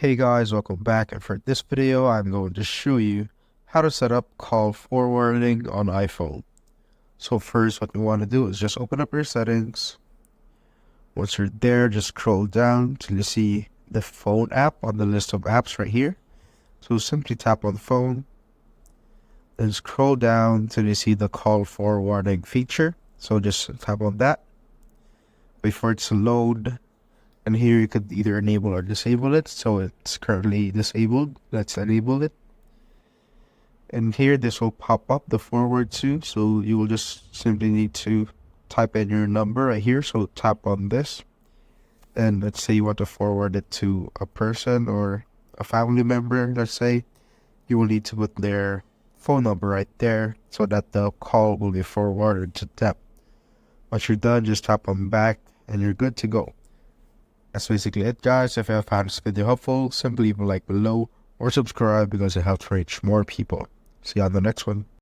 Hey guys, welcome back, and for this video I'm going to show you how to set up call forwarding on iPhone. So first, what you want to do is just open up your settings. Once you're there, just scroll down till you see the phone app on the list of apps right here. So simply tap on the phone, then scroll down till you see the call forwarding feature. So just tap on that, wait for it to load. And here you could either enable or disable it. So it's currently disabled. Let's enable it. And here this will pop up the forward to. So you will just simply need to type in your number right here. So tap on this. And let's say you want to forward it to a person or a family member, let's say. You will need to put their phone number right there so that the call will be forwarded to them. Once you're done, just tap on back and you're good to go. That's basically it, guys. If you have found this video helpful, simply leave a like below or subscribe because it helps reach more people. See you on the next one.